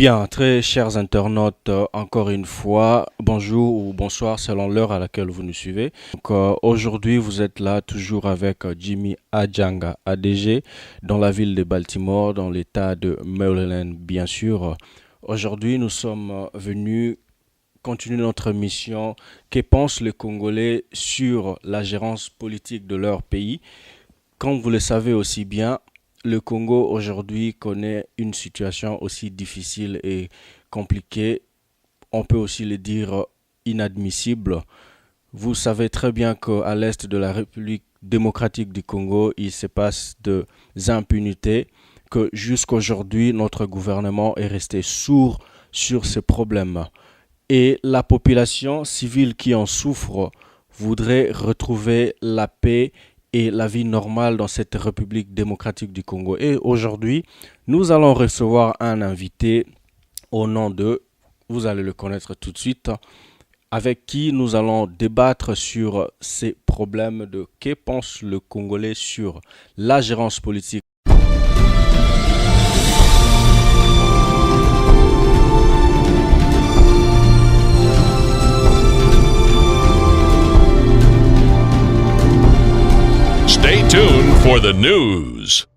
Bien, très chers internautes, encore une fois, bonjour ou bonsoir selon l'heure à laquelle vous nous suivez. Aujourd'hui, vous êtes là toujours avec Jimmy Ajanga, ADG, dans la ville de Baltimore, dans l'État de Maryland, bien sûr. Aujourd'hui, nous sommes venus continuer notre mission. Que pensent les Congolais sur la gérance politique de leur pays? Comme vous le savez aussi bien, le Congo aujourd'hui connaît une situation aussi difficile et compliquée, on peut aussi le dire inadmissible. Vous savez très bien qu'à l'est de la République démocratique du Congo, il se passe des impunités, que jusqu'aujourd'hui, notre gouvernement est resté sourd sur ces problèmes. Et la population civile qui en souffre voudrait retrouver la paix et la vie normale dans cette République démocratique du Congo. Et aujourd'hui, nous allons recevoir un invité au nom de, vous allez le connaître tout de suite, avec qui nous allons débattre sur ces problèmes de que pense le Congolais sur la gérance politique. Stay tuned for the news.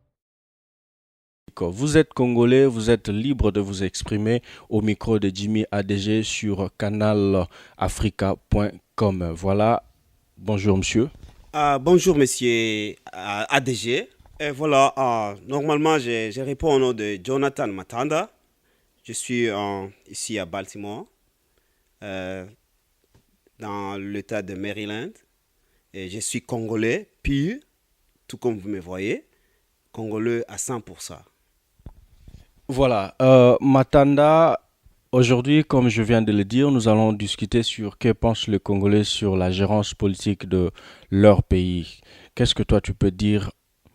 Vous êtes congolais, vous êtes libre de vous exprimer au micro de Jimmy ADG sur canalafrica.com. Voilà, bonjour monsieur. Bonjour, monsieur ADG. Et voilà, normalement, je réponds au nom de Jonathan Matanda. Je suis ici à Baltimore, euh, dans l'État de Maryland. Et je suis congolais, pur, tout comme vous me voyez, congolais à 100%. Voilà, Matanda, aujourd'hui, comme je viens de le dire, nous allons discuter sur que pensent les Congolais sur la gérance politique de leur pays. Qu'est-ce que toi tu peux dire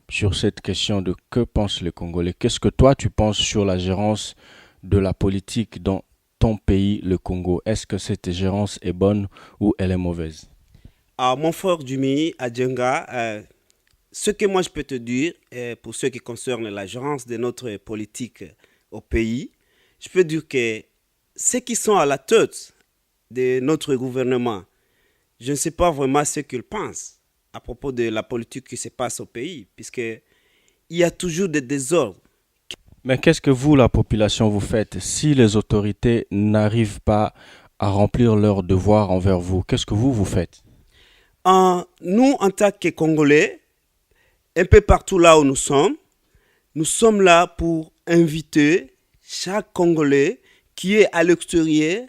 sur cette question de que pensent les Congolais? Qu'est-ce que toi tu penses sur la gérance de la politique dans ton pays, le Congo? Est-ce que cette gérance est bonne ou elle est mauvaise? Mon frère Jimmy Adjenga, ce que moi je peux te dire, pour ce qui concerne la gérance de notre politique au pays, je peux dire que ceux qui sont à la tête de notre gouvernement, je ne sais pas vraiment ce qu'ils pensent à propos de la politique qui se passe au pays, puisque il y a toujours des désordres. Mais qu'est-ce que vous, la population, vous faites si les autorités n'arrivent pas à remplir leurs devoirs envers vous? Qu'est-ce que vous faites? Nous, en tant que Congolais, un peu partout là où nous sommes là pour inviter chaque Congolais qui est à l'intérieur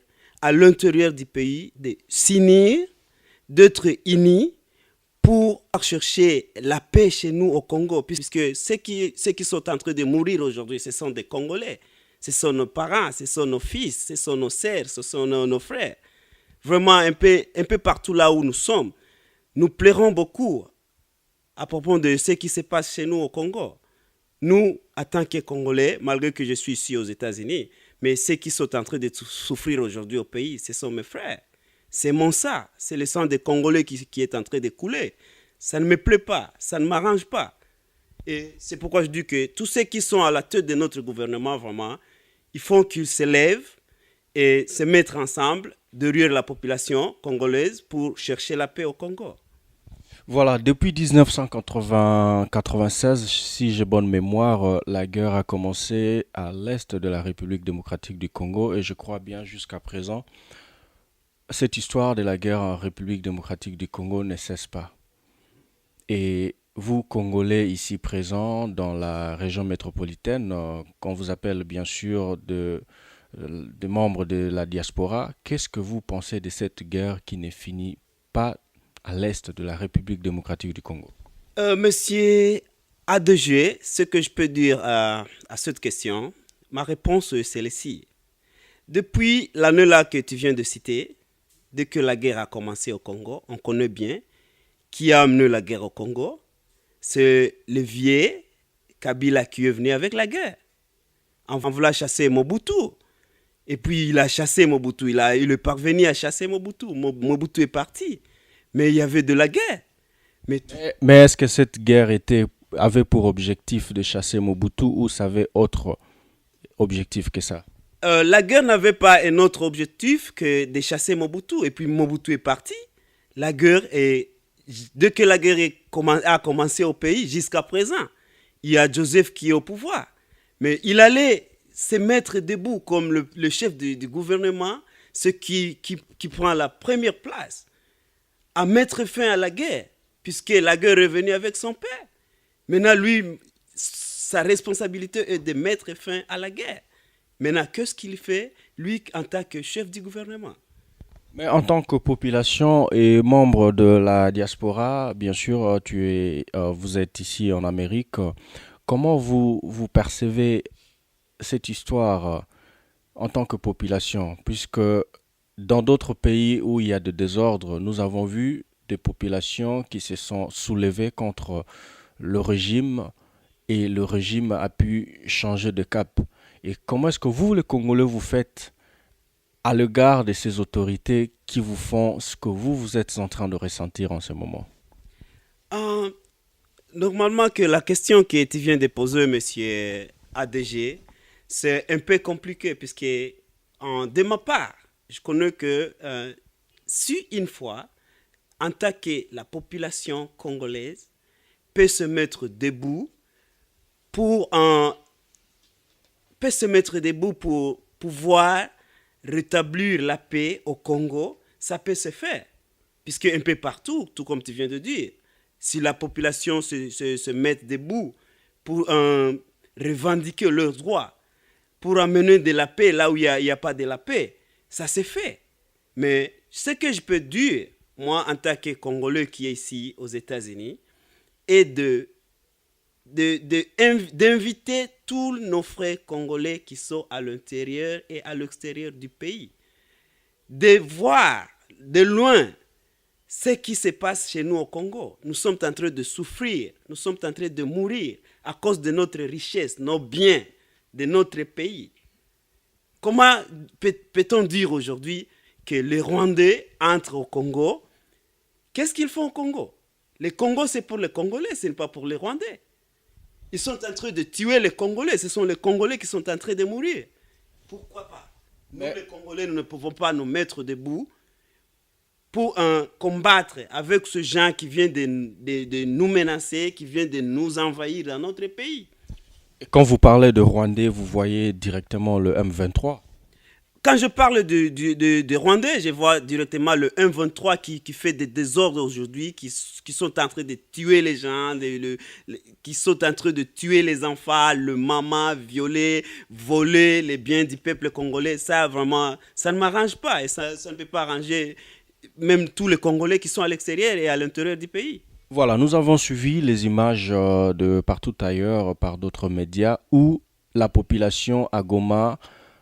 du pays, de s'unir, d'être unis pour chercher la paix chez nous au Congo. Puisque ceux qui sont en train de mourir aujourd'hui, ce sont des Congolais. Ce sont nos parents, ce sont nos fils, ce sont nos sœurs, ce sont nos frères. Vraiment, un peu partout là où nous sommes, nous plairons beaucoup à propos de ce qui se passe chez nous au Congo. Nous, en tant que Congolais, malgré que je suis ici aux États-Unis, mais ceux qui sont en train de souffrir aujourd'hui au pays, ce sont mes frères. C'est mon sang, c'est le sang des Congolais qui est en train de couler. Ça ne me plaît pas, ça ne m'arrange pas. Et c'est pourquoi je dis que tous ceux qui sont à la tête de notre gouvernement, vraiment, il faut qu'ils se lèvent et se mettre ensemble derrière la population congolaise pour chercher la paix au Congo. Voilà, depuis 1996, si j'ai bonne mémoire, la guerre a commencé à l'est de la République démocratique du Congo et je crois bien jusqu'à présent, cette histoire de la guerre en République démocratique du Congo ne cesse pas. Et vous, Congolais ici présents dans la région métropolitaine, qu'on vous appelle bien sûr de membres de la diaspora, qu'est-ce que vous pensez de cette guerre qui ne finit pas à l'est de la République démocratique du Congo? Monsieur ADG, ce que je peux dire à cette question, ma réponse est celle-ci. Depuis l'année là que tu viens de citer, dès que la guerre a commencé au Congo, on connaît bien qui a amené la guerre au Congo. C'est le vieux Kabila qui est venu avec la guerre. En voulant chasser Mobutu. Et puis il a chassé Mobutu, il est parvenu à chasser Mobutu. Mobutu est parti. Mais il y avait de la guerre. Mais Mais est-ce que cette guerre avait pour objectif de chasser Mobutu ou ça avait autre objectif que ça? La guerre n'avait pas un autre objectif que de chasser Mobutu. Et puis Mobutu est parti. La guerre est... Dès que la guerre a commencé au pays, jusqu'à présent, il y a Joseph qui est au pouvoir. Mais il allait se mettre debout comme le chef du gouvernement, ce qui prend la première place, à mettre fin à la guerre, puisque la guerre est revenue avec son père. Maintenant, lui, sa responsabilité est de mettre fin à la guerre. Maintenant, qu'est-ce qu'il fait, lui, en tant que chef du gouvernement? Mais en tant que population et membre de la diaspora, bien sûr, vous êtes ici en Amérique. Comment vous percevez cette histoire en tant que population? Puisque dans d'autres pays où il y a des désordres, nous avons vu des populations qui se sont soulevées contre le régime et le régime a pu changer de cap. Et comment est-ce que vous, les Congolais, vous faites à l'égard de ces autorités qui vous font ce que vous êtes en train de ressentir en ce moment? Euh, Normalement, que la question que tu viens de poser, monsieur ADG, c'est un peu compliqué, puisque de ma part, je connais que si une fois, en tant que la population congolaise peut se mettre debout pour pouvoir rétablir la paix au Congo, ça peut se faire. Puisque un peu partout, tout comme tu viens de dire, si la population se met debout pour revendiquer leurs droits, pour amener de la paix là où il n'y a pas de la paix, ça se fait. Mais ce que je peux dire, moi, en tant que Congolais qui est ici aux États-Unis, est d'inviter tous nos frères congolais qui sont à l'intérieur et à l'extérieur du pays, de voir de loin ce qui se passe chez nous au Congo. Nous sommes en train de souffrir, nous sommes en train de mourir à cause de notre richesse, nos biens, de notre pays. Comment peut-on dire aujourd'hui que les Rwandais entrent au Congo? Qu'est-ce qu'ils font au Congo? Le Congo, c'est pour les Congolais, ce n'est pas pour les Rwandais. Ils sont en train de tuer les Congolais. Ce sont les Congolais qui sont en train de mourir. Pourquoi pas? Nous, les Congolais, nous ne pouvons pas nous mettre debout pour combattre avec ce gens qui vient de nous menacer, qui vient de nous envahir dans notre pays. Et quand vous parlez de Rwandais, vous voyez directement le M23. Quand je parle de Rwandais, je vois directement le M23 qui fait des désordres aujourd'hui, qui sont en train de tuer les gens, qui sont en train de tuer les enfants, le maman, violer, voler les biens du peuple congolais. Ça, vraiment, ça ne m'arrange pas et ça ne peut pas arranger même tous les Congolais qui sont à l'extérieur et à l'intérieur du pays. Voilà, nous avons suivi les images de partout ailleurs par d'autres médias où la population à Goma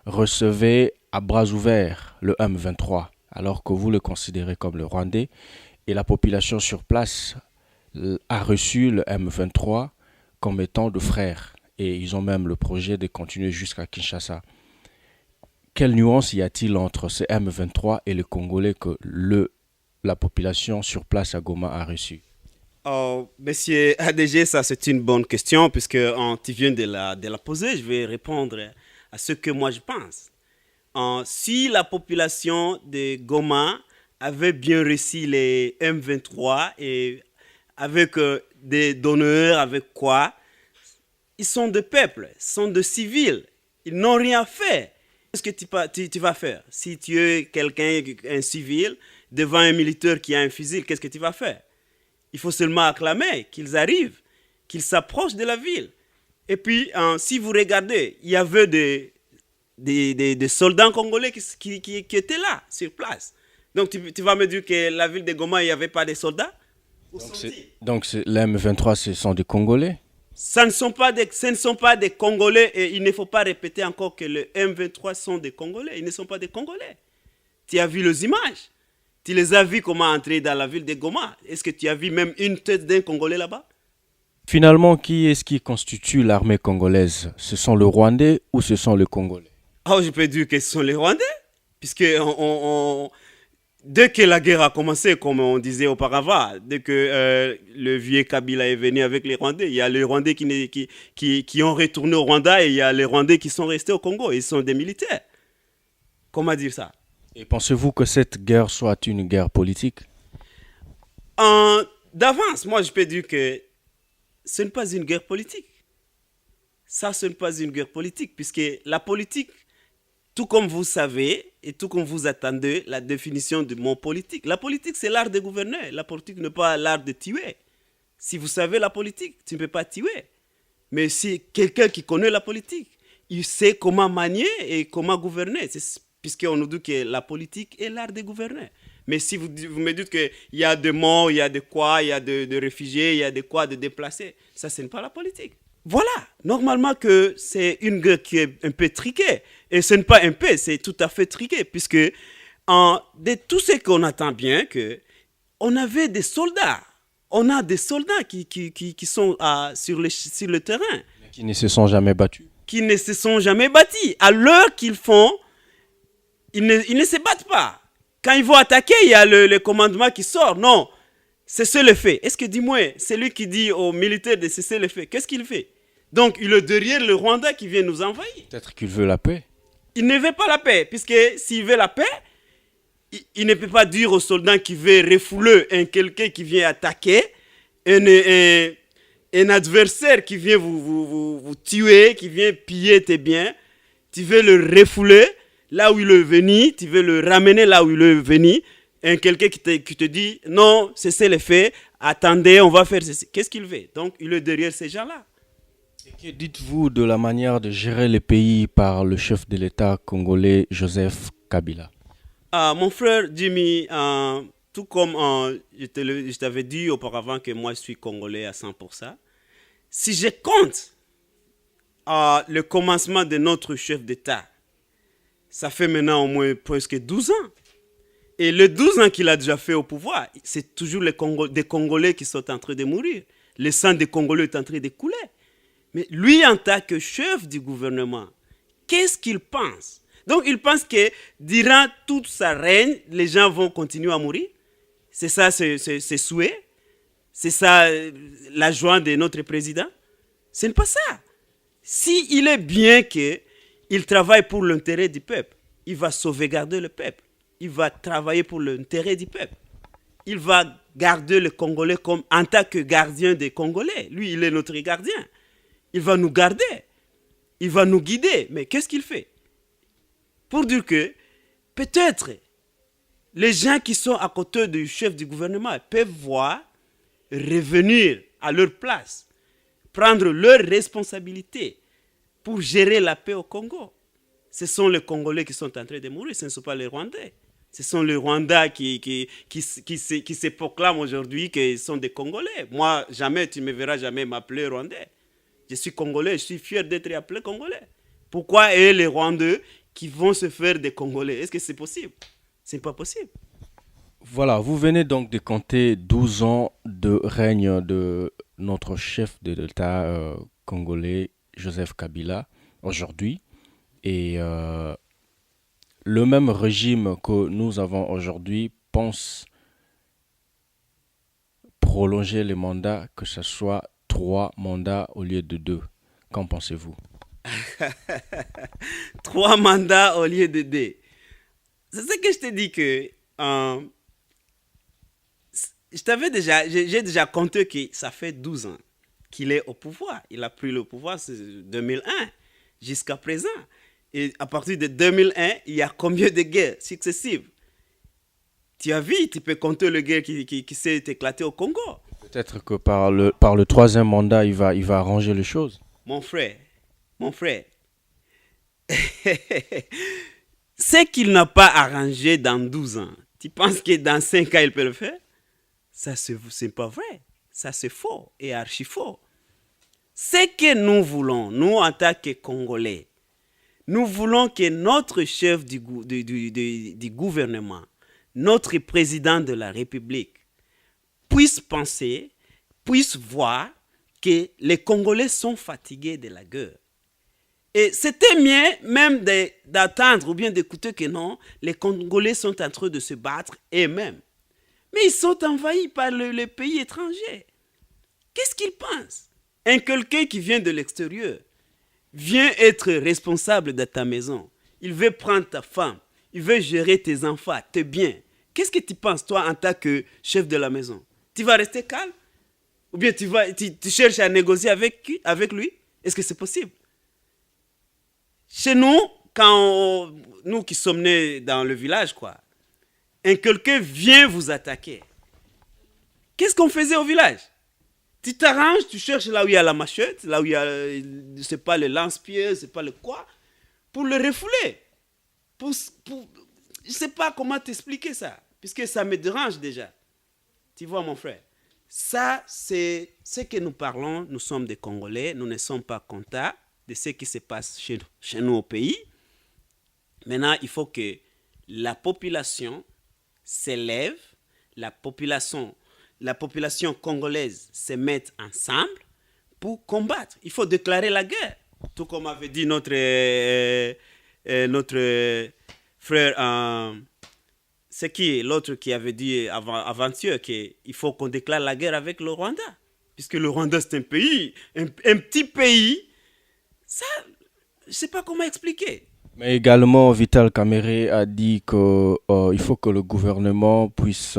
recevait à bras ouverts le M23, alors que vous le considérez comme le Rwandais, et la population sur place a reçu le M23 comme étant de frères, et ils ont même le projet de continuer jusqu'à Kinshasa. Quelle nuance y a-t-il entre ce M23 et le Congolais que la population sur place à Goma a reçu? Oh, monsieur ADG, ça c'est une bonne question, puisque tu viens de la poser, je vais répondre à ce que moi je pense. Si la population de Goma avait bien reçu les M23 et avec des donneurs, avec quoi, ils sont des peuples, ils sont des civils, ils n'ont rien fait. Qu'est-ce que tu vas faire? Si tu es quelqu'un, un civil, devant un militaire qui a un fusil, qu'est-ce que tu vas faire? Il faut seulement acclamer qu'ils arrivent, qu'ils s'approchent de la ville. Et puis, si vous regardez, il y avait des soldats congolais qui étaient là, sur place. Donc, tu vas me dire que la ville de Goma, il n'y avait pas de soldats? Donc les M23, ce sont des Congolais? Ce ne sont pas des Congolais et il ne faut pas répéter encore que les M23 sont des Congolais. Ils ne sont pas des Congolais. Tu as vu les images? Tu les as vus comment entrer dans la ville de Goma? Est-ce que tu as vu même une tête d'un Congolais là-bas? Finalement, qui est-ce qui constitue l'armée congolaise? Ce sont les Rwandais ou ce sont les Congolais? Oh, je peux dire que ce sont les Rwandais. Puisque dès que la guerre a commencé, comme on disait auparavant, dès que le vieux Kabila est venu avec les Rwandais, il y a les Rwandais qui ont retourné au Rwanda et il y a les Rwandais qui sont restés au Congo. Ils sont des militaires. Comment dire ça? Et pensez-vous que cette guerre soit une guerre politique? D'avance, moi je peux dire que ce n'est pas une guerre politique. Ça, ce n'est pas une guerre politique, puisque la politique, tout comme vous savez et tout comme vous attendez la définition du mot politique, la politique c'est l'art de gouverner, la politique n'est pas l'art de tuer. Si vous savez la politique, tu ne peux pas tuer. Mais si quelqu'un qui connaît la politique, il sait comment manier et comment gouverner, puisqu'on nous dit que la politique est l'art de gouverner. Mais si vous me dites qu'il y a des morts, il y a de quoi, il y a de réfugiés, il y a de quoi de déplacés, ça, ce n'est pas la politique. Voilà, normalement que c'est une guerre qui est un peu triquée. Et ce n'est pas un peu, c'est tout à fait triqué, puisque de tout ce qu'on attend bien, que on avait des soldats. On a des soldats qui sont sur le terrain. Qui ne se sont jamais battus. Qui ne se sont jamais battus. À l'heure qu'ils font, ils ne se battent pas. Quand ils vont attaquer, il y a le commandement qui sort. Non, cessez le feu. Est-ce que, dis-moi, c'est lui qui dit aux militaires de cesser le feu. Qu'est-ce qu'il fait? Donc, il est derrière le Rwanda qui vient nous envahir. Peut-être qu'il veut la paix. Il ne veut pas la paix, puisque s'il veut la paix, il ne peut pas dire aux soldats qui veut refouler quelqu'un qui vient attaquer, un adversaire qui vient vous tuer, qui vient piller tes biens. Tu veux le refouler là où il est venu, tu veux le ramener là où il est venu. Quelqu'un qui te dit non, cessez les faits, attendez, on va faire ceci. Qu'est-ce qu'il fait? Donc, il est derrière ces gens-là. Et que dites-vous de la manière de gérer le pays par le chef de l'État congolais Joseph Kabila? Mon frère Jimmy, tout comme je t'avais dit auparavant que moi je suis congolais à 100%, si je compte le commencement de notre chef d'État, ça fait maintenant au moins presque 12 ans. Et les 12 ans qu'il a déjà fait au pouvoir, c'est toujours des Congolais qui sont en train de mourir. Le sang des Congolais est en train de couler. Mais lui, en tant que chef du gouvernement, qu'est-ce qu'il pense? Donc, il pense que durant toute sa règne, les gens vont continuer à mourir. C'est ça ses souhaits? C'est ça la joie de notre président? Ce n'est pas ça. S'il est bien qu'il travaille pour l'intérêt du peuple, il va sauvegarder le peuple. Il va travailler pour l'intérêt du peuple. Il va garder le Congolais comme en tant que gardien des Congolais. Lui, il est notre gardien. Il va nous garder. Il va nous guider. Mais qu'est-ce qu'il fait? Pour dire que peut-être les gens qui sont à côté du chef du gouvernement peuvent voir revenir à leur place, prendre leurs responsabilités pour gérer la paix au Congo. Ce sont les Congolais qui sont en train de mourir, ce ne sont pas les Rwandais. Ce sont les Rwandais qui se proclament aujourd'hui qu'ils sont des Congolais. Moi, jamais, tu ne me verras jamais m'appeler Rwandais. Je suis Congolais, je suis fier d'être appelé Congolais. Pourquoi les Rwandais qui vont se faire des Congolais? Est-ce que c'est possible? Ce n'est pas possible. Voilà, vous venez donc de compter 12 ans de règne de notre chef de l'État congolais, Joseph Kabila, aujourd'hui. Et le même régime que nous avons aujourd'hui pense prolonger les mandats, que ce soit 3 mandats au lieu de 2. Qu'en pensez-vous? 3 mandats au lieu de 2. C'est ce que je te dis que j'ai déjà compté que ça fait 12 ans qu'il est au pouvoir. Il a pris le pouvoir en 2001 jusqu'à présent. Et à partir de 2001, il y a combien de guerres successives? Tu as vu, tu peux compter les guerres qui s'est éclatées au Congo. Peut-être que par le troisième mandat, il va arranger les choses. Mon frère, ce qu'il n'a pas arrangé dans 12 ans, tu penses que dans 5 ans, il peut le faire? Ça, c'est pas vrai. Ça, c'est faux et archi faux. Ce que nous voulons, nous, en tant que Congolais, nous voulons que notre chef du gouvernement, notre président de la République, puisse penser, puisse voir que les Congolais sont fatigués de la guerre. Et c'était mieux même d'attendre ou bien d'écouter que non, les Congolais sont en train de se battre eux-mêmes. Mais ils sont envahis par les pays étrangers. Qu'est-ce qu'ils pensent? Quelqu'un qui vient de l'extérieur vient être responsable de ta maison. Il veut prendre ta femme. il veut gérer tes enfants, tes biens. Qu'est-ce que tu penses, toi, en tant que chef de la maison? Tu vas rester calme? Ou bien tu cherches à négocier avec lui? Est-ce que c'est possible? Chez nous, nous qui sommes nés dans le village, quelqu'un vient vous attaquer. Qu'est-ce qu'on faisait au village? Tu t'arranges, tu cherches là où il y a la machette, là où il y a, c'est pas le lance-pied, c'est pas le quoi, pour le refouler. Je sais pas comment t'expliquer ça, puisque ça me dérange déjà. Tu vois, mon frère, ça, c'est ce que nous parlons. Nous sommes des Congolais, nous ne sommes pas contents de ce qui se passe chez nous au pays. Maintenant, il faut que la population s'élève, la population congolaise se mette ensemble pour combattre. Il faut déclarer la guerre. Tout comme avait dit notre frère, c'est qui l'autre qui avait dit avant-hier qu'il faut qu'on déclare la guerre avec le Rwanda. Puisque le Rwanda, c'est un pays, un petit pays. Ça, je ne sais pas comment expliquer. Mais également, Vital Kamerhe a dit qu'il faut que le gouvernement puisse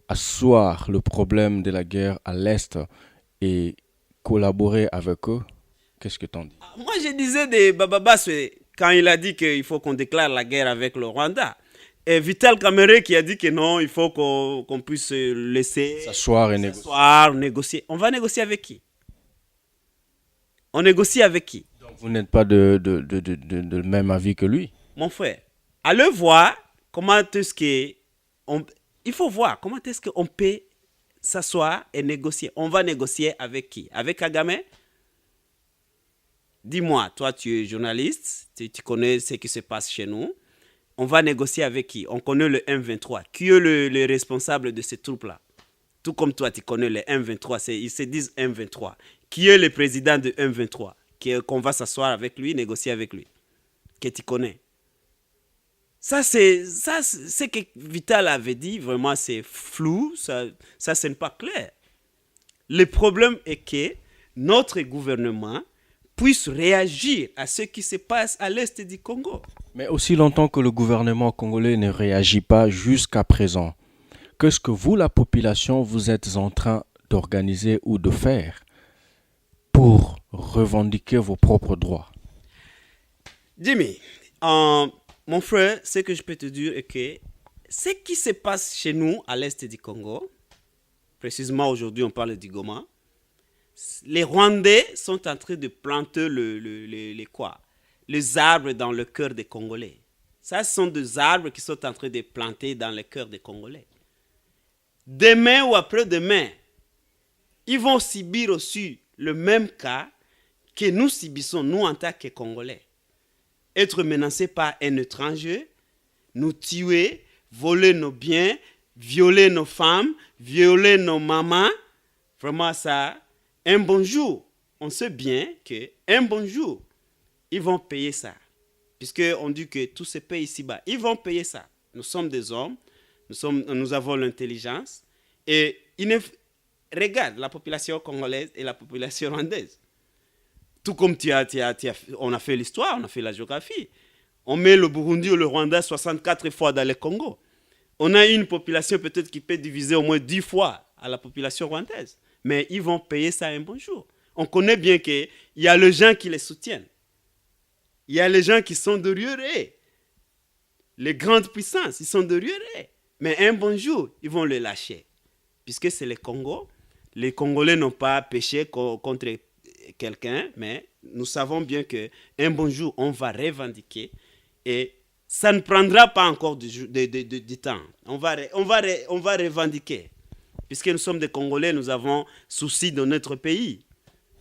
asseoir le problème de la guerre à l'Est et collaborer avec eux. Qu'est-ce que tu en dis? Moi, je disais de Bababas quand il a dit qu'il faut qu'on déclare la guerre avec le Rwanda. Et Vital Kamerhe qui a dit que non, il faut qu'on puisse laisser s'asseoir et négocier. On va négocier avec qui? On négocie avec qui? Donc, vous n'êtes pas de même avis que lui? Mon frère, allez voir comment est-ce que... Il faut voir comment est-ce qu'on peut s'asseoir et négocier. On va négocier avec qui? Avec Kagame? Dis-moi, toi tu es journaliste, tu connais ce qui se passe chez nous. On va négocier avec qui? On connaît le M23. Qui est le responsable de ces troupes-là? Tout comme toi, tu connais le M23. Ils se disent M23. Qui est le président de M23? Qu'on va s'asseoir avec lui, négocier avec lui. Que tu connais. Ça, c'est ce que Vital avait dit. Vraiment, c'est flou. Ça, ce n'est pas clair. Le problème est que notre gouvernement puisse réagir à ce qui se passe à l'est du Congo. Mais aussi longtemps que le gouvernement congolais ne réagit pas jusqu'à présent, qu'est-ce que vous, la population, vous êtes en train d'organiser ou de faire pour revendiquer vos propres droits? Jimmy, mon frère, ce que je peux te dire est que ce qui se passe chez nous à l'est du Congo, précisément aujourd'hui on parle du Goma, les Rwandais sont en train de planter les arbres dans le cœur des Congolais. Ça, ce sont des arbres qui sont en train de planter dans le cœur des Congolais. Demain ou après-demain, ils vont subir aussi le même cas que nous subissons, nous en tant que Congolais. Être menacés par un étranger, nous tuer, voler nos biens, violer nos femmes, violer nos mamans. Vraiment ça... Un bon jour, on sait bien qu'un bon jour, ils vont payer ça. Puisqu'on dit que tout se paye ici-bas. Ils vont payer ça. Nous sommes des hommes, nous avons l'intelligence. Et regarde la population congolaise et la population rwandaise. Tout comme on a fait l'histoire, on a fait la géographie. On met le Burundi ou le Rwanda 64 fois dans le Congo. On a une population peut-être qui peut diviser au moins 10 fois à la population rwandaise. Mais ils vont payer ça un bon jour. On connaît bien qu'il y a les gens qui les soutiennent. Il y a les gens qui sont derrière eux. Les grandes puissances, ils sont derrière eux. Mais un bon jour, ils vont les lâcher. Puisque c'est le Congo. Les Congolais n'ont pas péché contre quelqu'un, mais nous savons bien qu'un bon jour, on va revendiquer. Et ça ne prendra pas encore du temps. On va revendiquer. Puisque nous sommes des Congolais, nous avons souci de notre pays.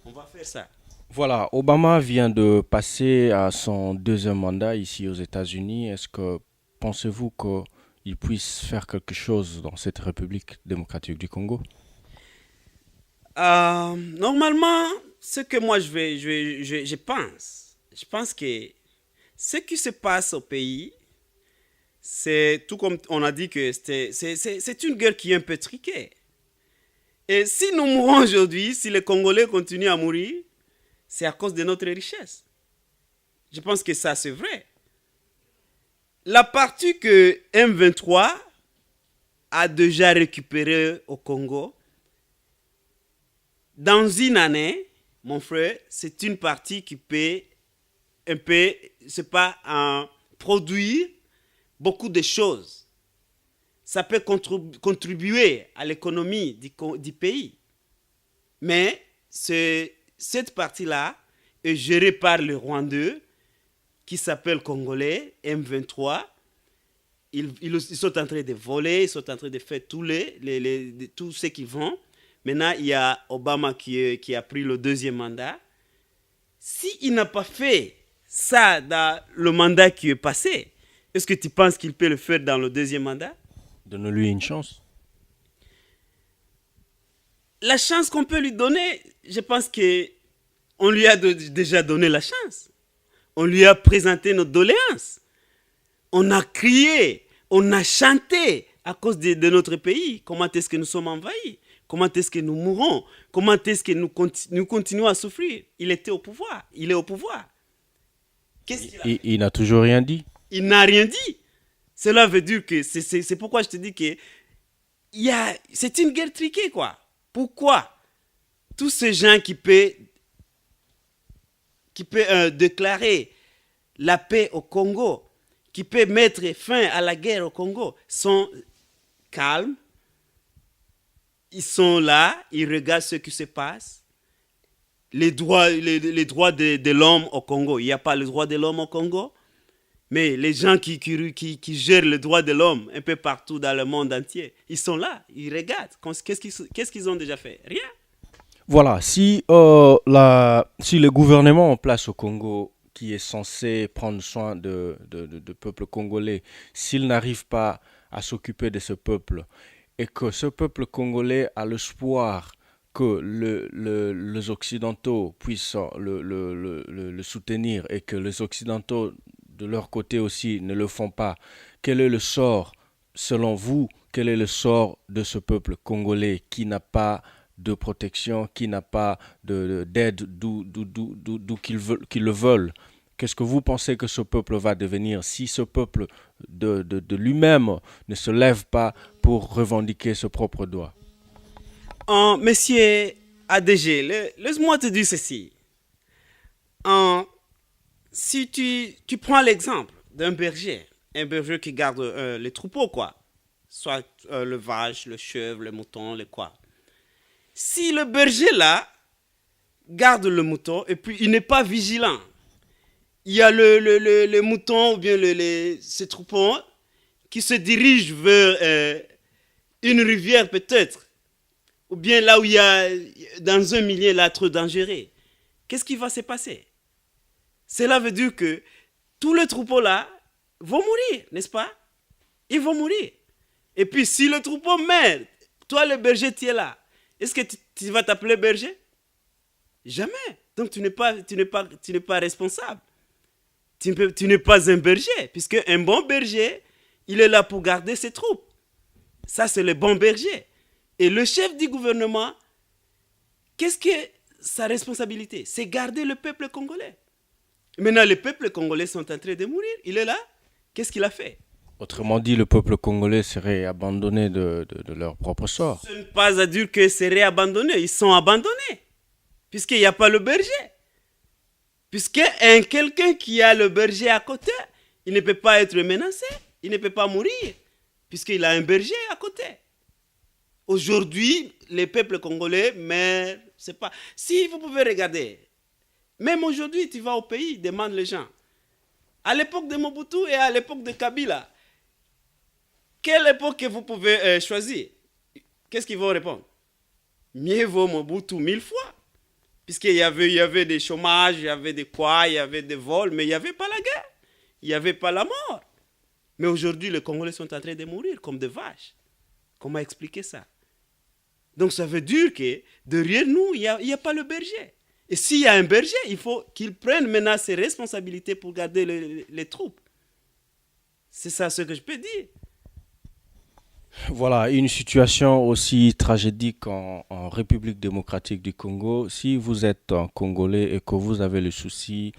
On va faire ça. Voilà, Obama vient de passer à son deuxième mandat ici aux États-Unis. Est-ce que pensez-vous qu'il puisse faire quelque chose dans cette République démocratique du Congo? Normalement, ce que moi je pense que ce qui se passe au pays, c'est tout comme on a dit que c'est une guerre qui est un peu triquée. Et si nous mourons aujourd'hui, si les Congolais continuent à mourir, c'est à cause de notre richesse. Je pense que ça, c'est vrai. la partie que M23 a déjà récupérée au Congo, dans une année, mon frère, c'est une partie qui peut un peu, c'est pas produire beaucoup de choses. Ça peut contribuer à l'économie du pays. Mais cette partie-là est gérée par le Rwandais qui s'appelle Congolais, M23. Ils sont en train de voler, ils sont en train de faire tout ce qu'ils vont. Maintenant, il y a Obama qui a pris le deuxième mandat. S'il n'a pas fait ça dans le mandat qui est passé, est-ce que tu penses qu'il peut le faire dans le deuxième mandat? Donne-lui une chance. La chance qu'on peut lui donner, je pense qu'on lui a déjà donné la chance. On lui a présenté nos doléances. On a crié, on a chanté à cause de notre pays. Comment est-ce que nous sommes envahis? Comment est-ce que nous mourons? Comment est-ce que nous continuons à souffrir? Il était au pouvoir. Il est au pouvoir. Qu'est-ce qu'il a fait? Il n'a toujours rien dit. Il n'a rien dit. Cela veut dire que c'est pourquoi je te dis que c'est une guerre triquée, quoi. Pourquoi tous ces gens qui peuvent déclarer la paix au Congo, qui peuvent mettre fin à la guerre au Congo, sont calmes? Ils sont là, ils regardent ce qui se passe. Les droits de l'homme au Congo, il n'y a pas le droit de l'homme au Congo. Mais les gens qui gèrent le droit de l'homme un peu partout dans le monde entier, ils sont là, ils regardent. Qu'est-ce qu'ils ont déjà fait? Rien. Voilà, si le gouvernement en place au Congo, qui est censé prendre soin de peuple congolais, s'il n'arrive pas à s'occuper de ce peuple, et que ce peuple congolais a l'espoir que les Occidentaux puissent le soutenir et que les Occidentaux de leur côté aussi ne le font pas, quel est le sort, selon vous, quel est le sort de ce peuple congolais qui n'a pas de protection, qui n'a pas d'aide d'où qu'ils le veulent? Qu'est-ce que vous pensez que ce peuple va devenir si ce peuple de lui-même ne se lève pas pour revendiquer ce propre droit? Monsieur ADG, laisse-moi te dire ceci. Si tu prends l'exemple d'un berger, un berger qui garde les troupeaux, quoi, soit le vache, le chèvre, le mouton, le quoi. Si le berger là garde le mouton et puis il n'est pas vigilant, il y a le mouton ou bien ces troupeaux qui se dirigent vers une rivière peut-être, ou bien là où il y a dans un milieu là trop dangereux. Qu'est-ce qui va se passer? Cela veut dire que tous les troupeaux là vont mourir, n'est-ce pas? Ils vont mourir. Et puis si le troupeau meurt, toi le berger tu es là, est-ce que tu vas t'appeler berger? Jamais. Donc tu n'es pas responsable. Tu n'es pas un berger, puisque un bon berger, il est là pour garder ses troupes. Ça, c'est le bon berger. Et le chef du gouvernement, qu'est-ce que sa responsabilité? C'est garder le peuple congolais. Maintenant, les peuples congolais sont en train de mourir. Il est là. Qu'est-ce qu'il a fait? Autrement dit, le peuple congolais serait abandonné de leur propre sort. Ce n'est pas à dire que serait abandonné. Ils sont abandonnés. Puisqu'il n'y a pas le berger. Puisque quelqu'un qui a le berger à côté, il ne peut pas être menacé, il ne peut pas mourir, puisqu'il a un berger à côté. Aujourd'hui, les peuples congolais, mais c'est pas. Si vous pouvez regarder, même aujourd'hui, tu vas au pays, demande les gens. À l'époque de Mobutu et à l'époque de Kabila, quelle époque que vous pouvez choisir? Qu'est-ce qu'ils vont répondre? Mieux vaut Mobutu 1000 fois. Puisqu'il y avait des chômages, il y avait des quoi, il y avait des vols, mais il n'y avait pas la guerre. Il n'y avait pas la mort. Mais aujourd'hui, les Congolais sont en train de mourir comme des vaches. Comment expliquer ça? Donc ça veut dire que derrière nous, il n'y a pas le berger. Et s'il y a un berger, il faut qu'il prenne maintenant ses responsabilités pour garder les troupes. C'est ça ce que je peux dire. Voilà, une situation aussi tragédique en République démocratique du Congo. Si vous êtes un Congolais et que vous avez le souci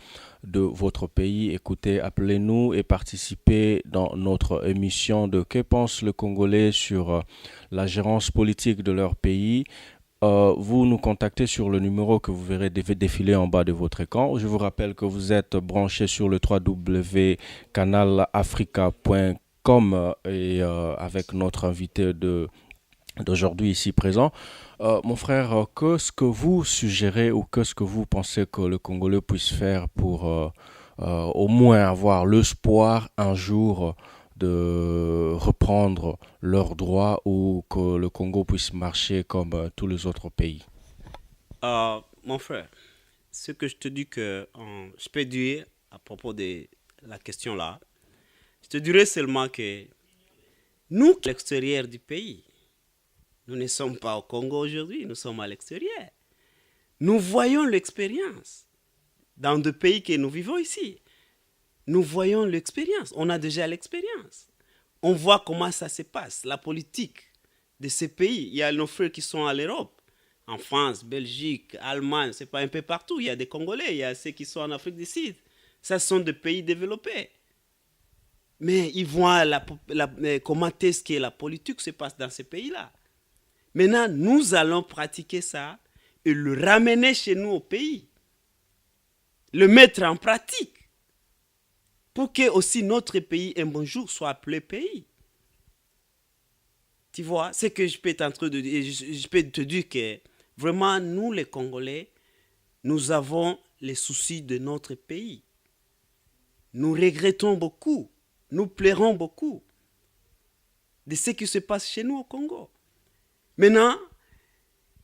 de votre pays, écoutez, appelez-nous et participez dans notre émission de Que pense le Congolais sur la gérance politique de leur pays. Vous nous contactez sur le numéro que vous verrez défiler en bas de votre écran. Je vous rappelle que vous êtes branché sur le www.canalafrica.com et avec notre invité d'aujourd'hui ici présent. Mon frère, qu'est-ce que vous suggérez ou qu'est-ce que vous pensez que le Congolais puisse faire pour au moins avoir l'espoir un jour de reprendre leurs droits ou que le Congo puisse marcher comme tous les autres pays? Mon frère, ce que je te dis je peux dire à propos de la question là, je te dirais seulement que nous, à l'extérieur du pays, nous ne sommes pas au Congo aujourd'hui, nous sommes à l'extérieur. Nous voyons l'expérience dans des pays que nous vivons ici. Nous voyons l'expérience, on a déjà l'expérience. On voit comment ça se passe, la politique de ces pays. Il y a nos frères qui sont à l'Europe, en France, Belgique, Allemagne, c'est pas un peu partout. Il y a des Congolais, il y a ceux qui sont en Afrique du Sud. Ça sont des pays développés. Mais ils voient comment est-ce que la politique se passe dans ces pays-là. Maintenant, nous allons pratiquer ça et le ramener chez nous au pays. Le mettre en pratique. Pour que aussi notre pays, un bon jour, soit appelé pays. Tu vois, c'est que je peux je peux te dire que vraiment, nous les Congolais, nous avons les soucis de notre pays. Nous regrettons beaucoup, nous pleurons beaucoup de ce qui se passe chez nous au Congo. Maintenant,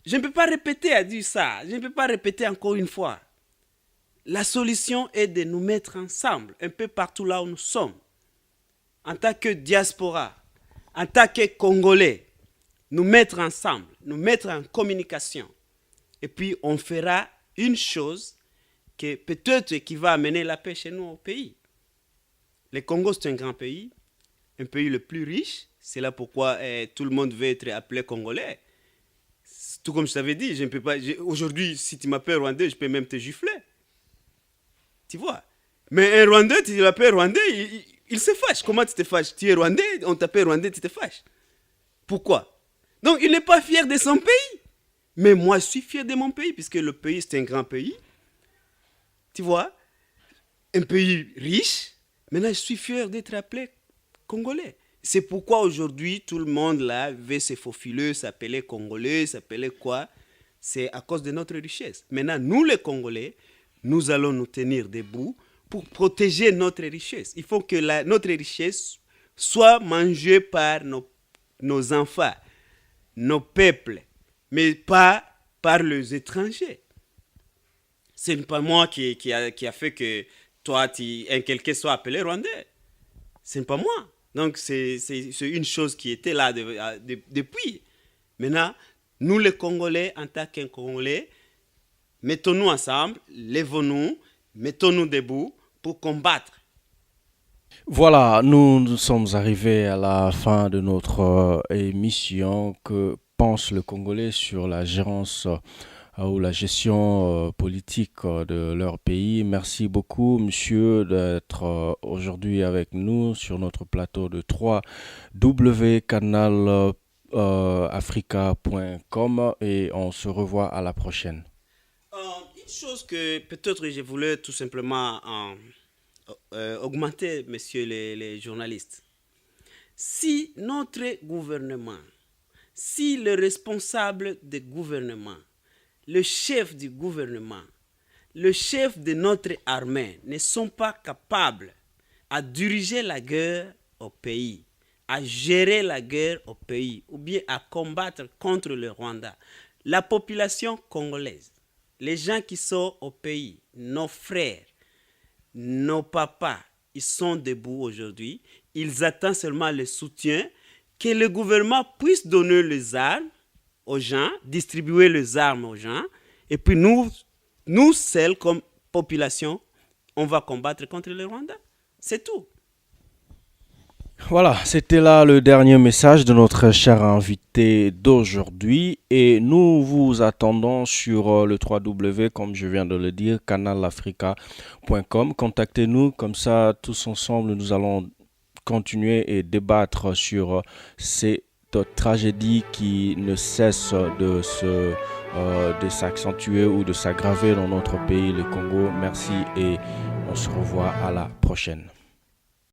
je ne peux pas répéter à dire ça, je ne peux pas répéter encore une fois. La solution est de nous mettre ensemble, un peu partout là où nous sommes, en tant que diaspora, en tant que Congolais, nous mettre ensemble, nous mettre en communication. Et puis on fera une chose que peut-être qui va amener la paix chez nous au pays. Le Congo, c'est un grand pays, un pays le plus riche. C'est là pourquoi tout le monde veut être appelé Congolais. Tout comme je t'avais dit, je ne peux pas. Aujourd'hui, si tu m'appelles Rwandais, je peux même te gifler. Tu vois. Mais un Rwandais, tu l'appelles Rwandais, il se fâche. Comment tu te fâches? Tu es Rwandais, on t'appelle Rwandais, tu te fâches. Pourquoi? Donc, il n'est pas fier de son pays. Mais moi, je suis fier de mon pays, puisque le pays, c'est un grand pays. Tu vois? Un pays riche. Maintenant, je suis fier d'être appelé Congolais. C'est pourquoi aujourd'hui, tout le monde là veut se faufiler, s'appeler Congolais, s'appeler quoi? C'est à cause de notre richesse. Maintenant, nous les Congolais, nous allons nous tenir debout pour protéger notre richesse. Il faut que notre richesse soit mangée par nos enfants, nos peuples, mais pas par les étrangers. Ce n'est pas moi qui a fait que toi, quelqu'un soit appelé Rwandais. Ce n'est pas moi. Donc, c'est une chose qui était là depuis. Maintenant, nous les Congolais, en tant qu'un Congolais, mettons-nous ensemble, lèvons-nous, mettons-nous debout pour combattre. Voilà, nous sommes arrivés à la fin de notre émission. Que pense le Congolais sur la gérance ou la gestion politique de leur pays? Merci beaucoup, monsieur, d'être aujourd'hui avec nous sur notre plateau de 3 wcanalafrica.com et on se revoit à la prochaine. Une chose que peut-être je voulais tout simplement augmenter, messieurs les journalistes. Si notre gouvernement, si le responsable du gouvernement, le chef du gouvernement, le chef de notre armée ne sont pas capables à diriger la guerre au pays, à gérer la guerre au pays, ou bien à combattre contre le Rwanda, la population congolaise, les gens qui sont au pays, nos frères, nos papas, ils sont debout aujourd'hui. Ils attendent seulement le soutien, que le gouvernement puisse donner les armes aux gens, distribuer les armes aux gens. Et puis nous seuls, comme population, on va combattre contre le Rwanda. C'est tout. Voilà, c'était là le dernier message de notre cher invité d'aujourd'hui et nous vous attendons sur le www, comme je viens de le dire, canalafrica.com. Contactez-nous, comme ça tous ensemble nous allons continuer et débattre sur cette tragédie qui ne cesse de s'accentuer ou de s'aggraver dans notre pays, le Congo. Merci et on se revoit à la prochaine.